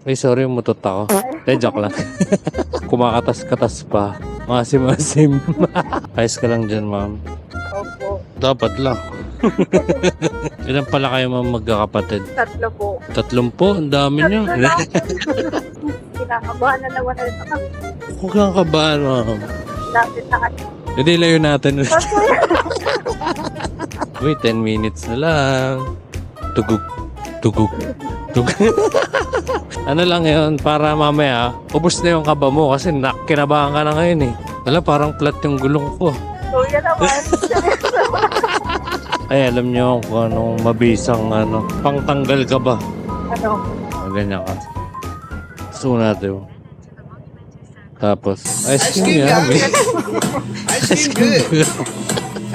Ay, sorry, mutot ako. Joke lang. Kumakatas-katas pa. Masim-masim. Ayos ka lang dyan, ma'am. Opo. Dapat lang. Ilan pala kayo, ma'am, magkakapatid? 3 po. 30? Ang dami nyo. Kinakabahan na naman na ito. Huwag kang kabahan, ma'am. Lapit na kasi. Hindi, layo natin. Wait, 10 minutes na lang. Tugug. Tugug. Tugug. Ano lang yun, para mamaya, ubos na yung kaba mo kasi kinabahan ka na ngayon eh. Wala, parang flat yung gulong ko. So, yan naman. Ay, alam nyo kung anong mabisang pangtanggal ka ba? Ano? Ganyan ka. Gusto natin. Tapos, ice cream yummy. Ice cream good.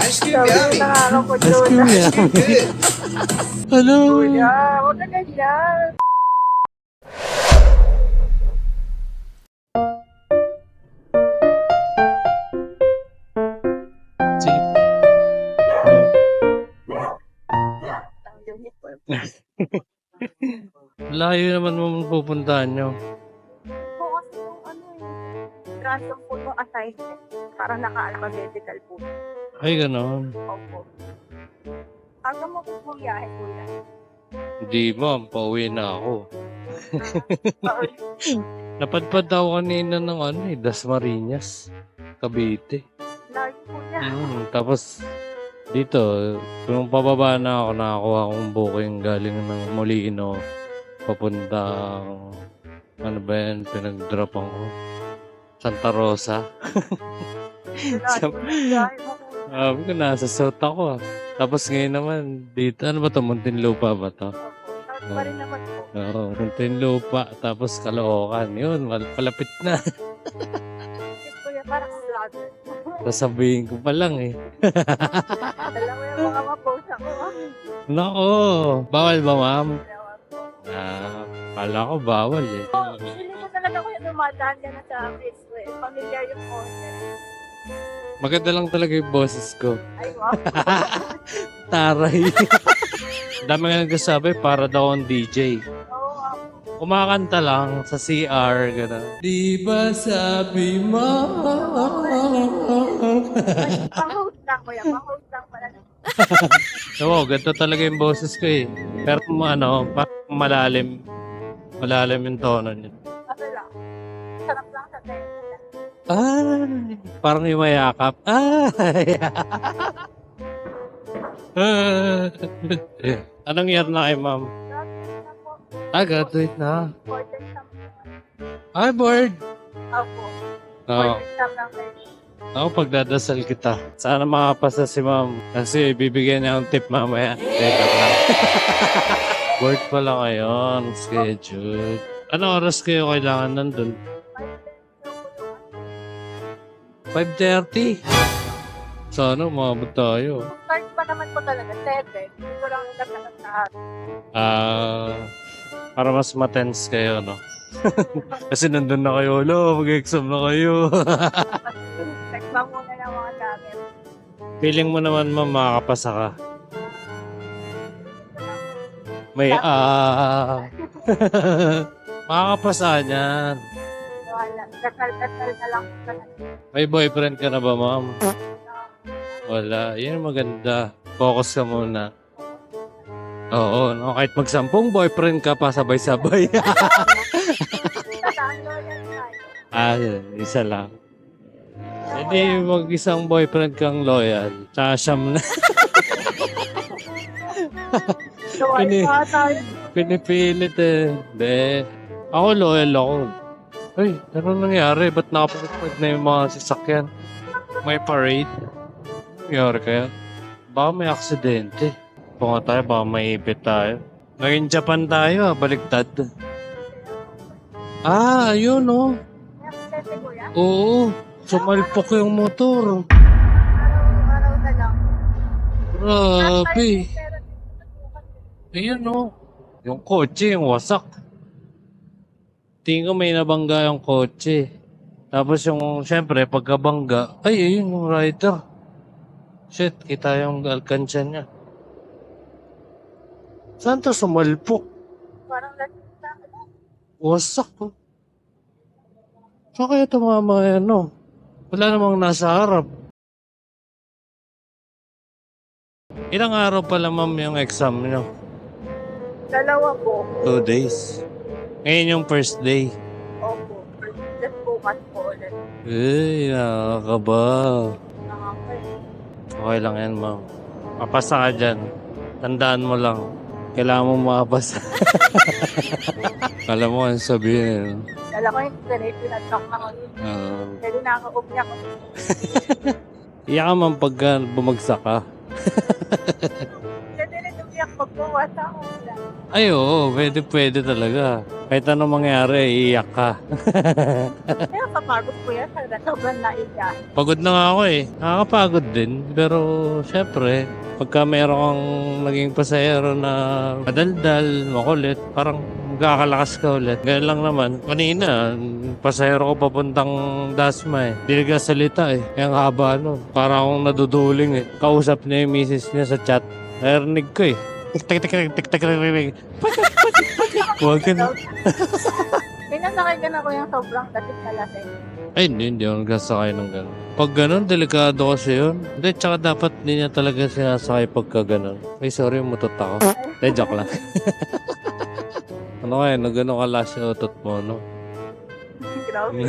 Ice cream Sabi yummy. na nga ako Ice cream doon. yummy. Good. Hello. Kuya, huwag na ganyan. Ang uniform. Layo naman mo pupuntahan nyo. Po kasi yung ano random po yung assignment. Parang naka-alphabetical po. Ay, ganon. Opo. Hanggang mo po bumiyahe po yan. Hindi, ma'am. Pauwi na ako. Oo. Napadpad ako kanina ng Dasmariñas. Cavite. Layo po niya. Tapos, dito, kung pababa na ako, nakakuha akong booking galing ng Molino. Papuntang, ano ba yan, pinag-drop ako. Santa Rosa. Layo po niya. Sabi ko, nasa South ako. Tapos ngayon naman, dito, ano ba to? Muntinlupa ba to? Opo. Sabi pa rin naman po. Oo, Muntinlupa. Tapos Caloocan. Yun, palapit na. Kasi po yan, parang vlogger. Sasabihin ko pa lang eh. Alam mo yung mga mapost ako. Nako, bawal ba ma'am? Ewan po. Kala ko bawal eh. Hindi ko talaga ko yung dumadaan ka na sa Facebook. Familiar yung owner. Maganda lang talaga yung boses ko. Ay, wow. Taray. Dami nga nagsasabi, para daw ang DJ. Oo, wow. Kumakanta lang sa CR, gano'n. Di ba sabi mo? Pang-host lang ko yan. Pang-host lang pala. Oo, ganito talaga yung boses ko eh. Pero kung parang malalim. Malalim yung tono niya. Ano lang. Sarap lang sa tension. Ay, parang yung mayakap. Ay. Anong year na kayo, ma'am? Graduate na po. Graduate na. Board exam lang. Ay, board. Opo. Oo. Board exam lang kayo. Ako, pagdadasal kita. Sana makapasa si ma'am. Kasi bibigyan niya ng tip mamaya. Teka lang. Board pala ngayon. Schedule. Ano oras kayo kailangan nandun? 5:30. Sana umabot tayo. Start pa naman po talaga. 7. Dito lang yung lahat. Para mas matense kayo, no? Kasi nandun na kayo. Lo, mag-exam na kayo. Nagpang muna ng mga gamit. Feeling mo naman, ma'am, makakapasa ka. May makakapasa niyan. Wala. Dasal-dasal na lang po talaga. May boyfriend ka na ba, ma'am? Wala. Yan ang maganda. Focus ka muna. Oo, no? Kahit mag-10 boyfriend ka pa, sabay-sabay. Tatalo yan tayo. Isa lang. Hindi, mag-isang boyfriend kang loyal. Tsaka siyam na. So, ay Pini- pa tayo. Pinipilit eh. Hindi. Ako loyal ako. Ay, ano nangyari? Ba't nakapagpag na yung mga sasakyan? May parade? Nangyari kaya? Baka may aksidente. Kung tayo, baka may ipit tayo. Naging Japan tayo, baliktad. Ayun oh. May aksidente, kuya. Oo, sumalpok yung motor. Araw-araw na lang. Grabe. Pero, Ayun oh. Yung kotse, yung wasak. Tingin ko may nabangga yung kotse. Tapos yung, syempre, pagkabangga, ay, ayun yung rider. Shit, kita yung alkansya niya. Saan to sumalpok? parang lasing sa akin. Wasak ko. Saan kaya tumama yan, no? Wala namang nasa harap. Ilang araw pala, ma'am, yung exam nyo? 2 po. 2 days. Ngayon yung first day. Opo. Just bukas po ulit. Nakakaba. Nakakay. Okay lang yan, ma'am. Mapasa ka dyan. Tandaan mo lang. Kailangan mo makapasa. Alam mo ang sabihin. Dala ko yung ganit, pinatok na ko. Kasi nakaka-ubya ko. Iyak ka, ma'am, pagka bumagsak ka. Kasi nag-ubyak pag bumasa ako. Ay, oo. Pwede talaga. Kahit anong mangyari, iiyak ka. Kaya kapagod ko yan. Sobrang naiyak. Pagod na nga ako eh. Nakakapagod din. Pero, syempre, pagka meron kang naging pasahero na madaldal, makulit, parang magkakalakas ka ulit. Ganyan lang naman. Kanina, pasahero ko papuntang Dasma eh. Di nagkasalita eh. Kaya ang haba nun. Parang akong naduduling eh. Kausap niya yung misis niya sa chat. Narinig ko eh. Tik-tik-tik-tik-tik-tik-tik. Huwag ka na. Pinasakay ka na ko yung sobrang dating na lasing. Ay, hindi ako nagsasakay ng gano'n. Pag gano'n, delikado kasi yun. Hindi, tsaka dapat hindi niya talaga sinasakay pagka gano'n. Ay, sorry, mutot ako. Hindi, joke lang. Ano kaya, nag-gano'n kalas yung utot mo, no? Grabe.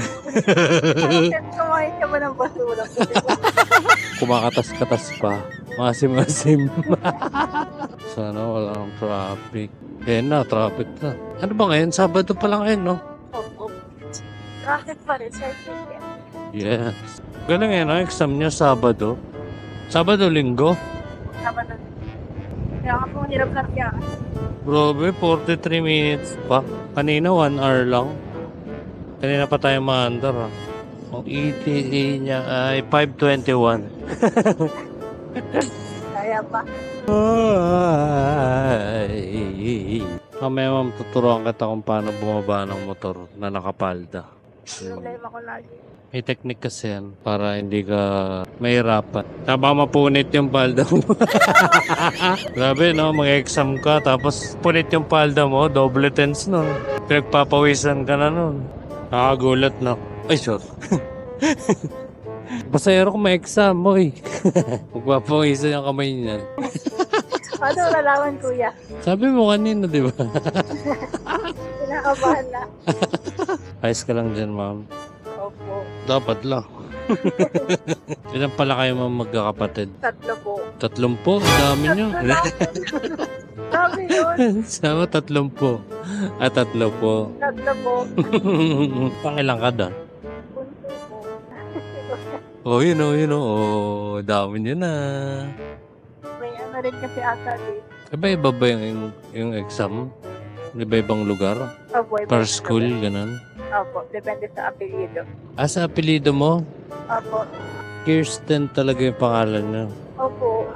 Kumain ka ba ng basura? Kumakatas-katas pa. Masim-masim. Sana wala nang traffic. Eh na, traffic na. Ano ba ngayon? Sabado pa lang ngayon, no? Opo. Traffic pa rin, sir. Yes. Galing ngayon, ang exam niya Sabado. Sabado, Linggo. Tama na. Kaya ka pong nirap na kaya. Grabe, 43 minutes pa. Kanina, 1 hour lang. Kanina pa tayo maandar, ha. Ang ETA niya ay 5:21. Kaya pa. Ay. Mamaya, ma'am, tuturuan kita kung paano bumaba ng motor na nakapalda. Problema ko lagi. May technique kasi yan para hindi ka mahirapan. Taba mapunit yung palda mo. Grabe, no? Mag-exam ka tapos punit yung palda mo. Double tense, no? Pinagpapawisan ka na, no? Nakakagulat, no? Ay, sure. Pasayero ko may exam, boy. Magpapawisan yung kamay niya. Ano nalaman, kuya? Sabi mo kanina, di ba? Pinakabahan na. Ayos ka lang dyan, ma'am. Opo. Dapat lang. Ilan pala kayo, ma'am, magkakapatid? 3 po. 30? Dami nyo. Sabi yun. Sama 30. 3 po. 3 po. Pangilang ka doon? Punto po. Oh, yun. Oh, dami nyo na. May ano rin kasi ata dito. Iba-iba ba yung exam? Iba-ibang lugar? Opo. Per school, ganun? Opo. Depende sa apelyido. Sa apelido mo? Opo. Kirsten talaga yung pangalan niya. Opo.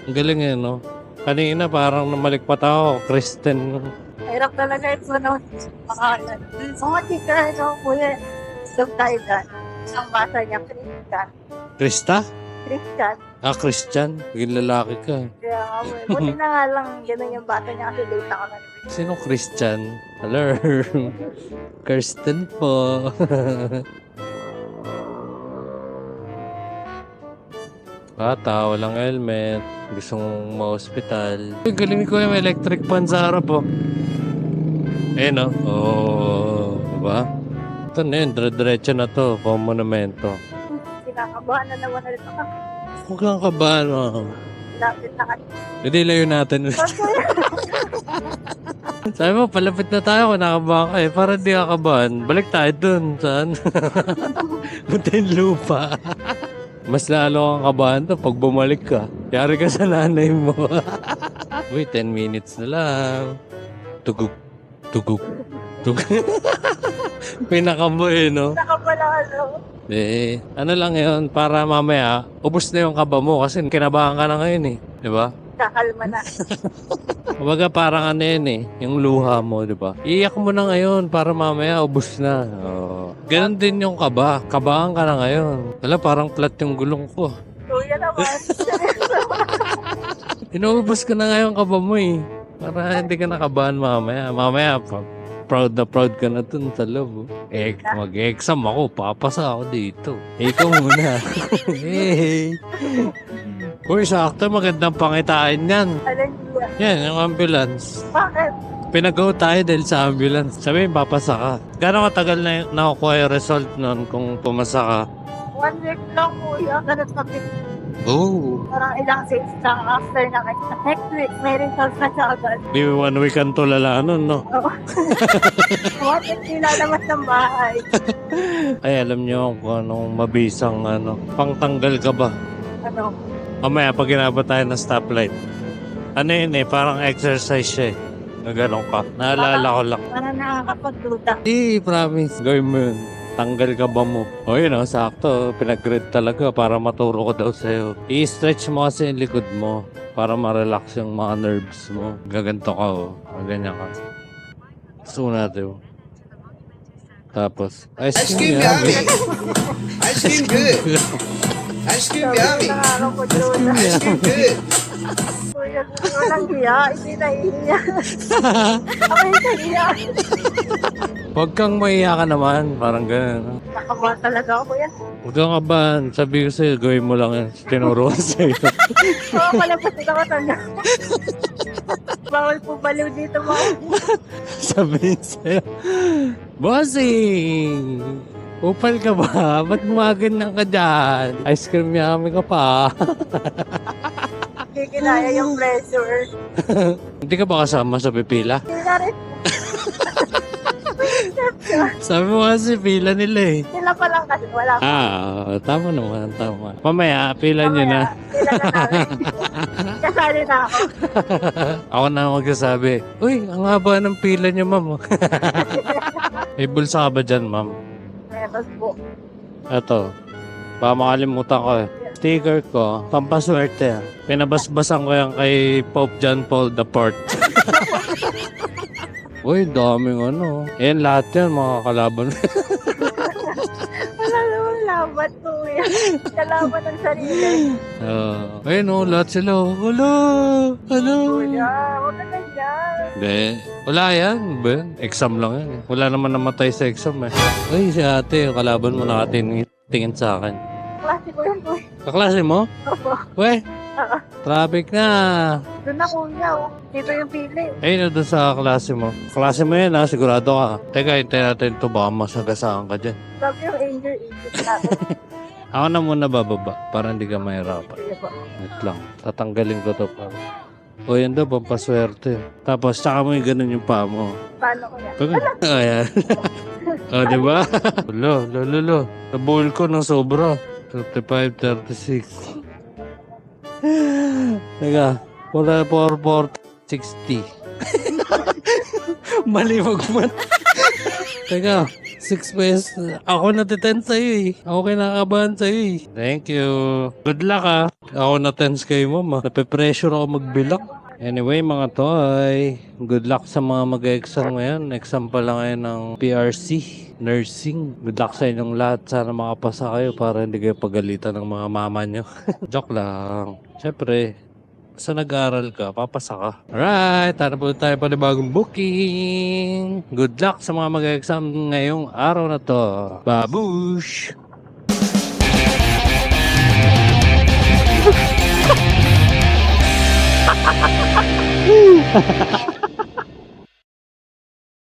Ang galing eh, no? Kanina parang namalikpat ako, Kristen. Hirap talaga ito na pangalan. Mga tika, ito po yan. Subtitle. Isang basa niya, Christian. Krista? Christian. Christian? Yung lalaki ka. Kaya nga mo. Buti na nga lang, ganun yung bata niya kasi data ka na. Sino Christian? Hello? Kirsten po. Bata, walang helmet. Gusto mong ma-hospital. Ay, galing ko yung electric fan sa harap, oh. Eh, no? Oh, diba? Ito na yun, dire-diretso na to. Pang monumento. Kinakabahan na naman ulit ako. Huwag kang kabahan, oh. Lapit na ka. Hindi, layo natin. Sabi mo, palapit na tayo kung nakabahan ka eh. Para di ka kabahan. Balik tayo dun. Saan? Punta yung lupa. Mas lalo kang kabahan to pag bumalik ka. Yari ka sa nanay mo. Uy, 10 minutes na lang. Tugug. Tugug. Tugug. Pinakamo eh, no? Nakapala ano. Ano lang yun, para mamaya, ubos na yung kaba mo kasi kinabahan ka na ngayon eh. Di ba? Kakalma na. Kumbaga parang ano yun eh, yung luha mo, di ba? Iiyak mo na ngayon para mamaya ubos na. Oh. Ganon din yung kaba. Kabahan ka na ngayon. Wala, parang flat yung gulong ko. Kuya naman. Inuubos ka na ngayon kaba mo eh. Para hindi ka nakabahan mamaya. Mamaya, na proud ka na dun sa loob. Mag-exam ako, papasa ako dito. Ikaw muna. Hey! Uy, sakto, magandang pangitain yan. Alam niyo. Yan, yung ambulance. Bakit? Pinag-go tayo dahil sa ambulance. Sabihin, papasa ka. Gano'ng katagal na nakukuha yung result nun kung pumasa ka? 1 week lang kuya. Ganun kami. Oh. Parang ilang days lang after na kita. Next week, may results na siya agad. Di 1 week ang tulala nun, no? Oo. What if nilalabas ng bahay? Ay, alam niyo kung anong mabisang pangtanggal ka ba? Ano? Mamaya, pag ginabot tayo ng stoplight. Ano yun parang exercise siya Naganon ka. Naalala ko lang. Parang nakakapagduda. Promise. Gawin mo yun. Tanggal ka ba mo? O yun sakto. Pinag-grade talaga para maturo ko daw sa'yo. I-stretch mo kasi yung likod mo para ma-relax yung mga nerves mo. Gaganto ka Ganyan ka. Gusto natin Tapos, ice Ice cream cream yummy. yummy. Ice cream good. Ice cream yummy. Nakakaroon ko duda. Ice cream good. Kuya, walang hiya. Hindi nahihiya. Ako yung nahihiya. Huwag kang maiya ka naman. Parang ganun. Nakaba talaga ako yan. Huwag kang kabahan. Sabi ko sa'yo, gawin mo lang yan. Tinuro ko sa'yo. Oo, palabas din ako tanda. Bawal po baliw dito mo. Sabi sa'yo, Bossing! Upal ka ba? Ba't gumaganyan ka dyan? Ice cream yummy ka pa. Hindi kinaya yung pressure. Hindi ka ba kasama sa pipila? Hindi na rin. Sabi mo kasi pila nila Sila pa lang kasi wala pa. Tama naman, tama. Mamaya, pila nyo na. Sila na namin. Kasali na ako. Ako na magsasabi, uy, ang haba ng pila nyo, ma'am. May bulsa ka ba dyan, ma'am? Meron po. Eto, baka makalimutan ko Sticker ko, pampaswerte Pinabasbasan ko yan kay Pope John Paul IV. Uy, daming Yan, lahat yan, mga kalaban. Wala naman laban to yan. Kalaban ng sarili. Ayun lahat sila. Hello! Kuya, huwag ka na yan. Hindi. Wala yan. Ben. Exam lang yan. Wala naman namatay sa exam Uy, si ate, yung kalaban mo nakatingin sa akin. Klase ko yan, kuya. Kaklase mo? Opo. Uy, traffic na. Doon na kuya, oh. Dito yung pili. Ayun doon sa klase mo. Klase mo yan sigurado ka. Teka, hintayin natin ito. Baka masagasaan ka dyan. Sabi yung angel isip natin. Ako na muna bababa para hindi ka mahirapan. Sige po. Wait lang. Tatanggalin ko to pa. O yan daw, pampaswerte. Tapos, tsaka mo yung ganun yung paa mo. Paano ko yan? Ayan. O, diba? Lo. Nabuhol ko ng sobra. 35, 36. Teka. 4, 60. Malimag man. Teka. 6 pesos. Ako natitense sa'yo Ako kinakabahan sa'yo Thank you. Good luck Ako natense kayo mama. Nape-pressure ako magbilang. Anyway mga toy. Good luck sa mga mag-exam ngayon. Exam pa lang ngayon ng PRC. Nursing. Good luck sa inyong lahat. Sana makapasa kayo para hindi kayo pagalitan ng mga mama nyo. Joke lang. Siyempre. Sa nag-aaral ka, papasa ka. Alright, tara po tayo pa bagong booking. Good luck sa mga mag-exam ngayong araw na to. Babush!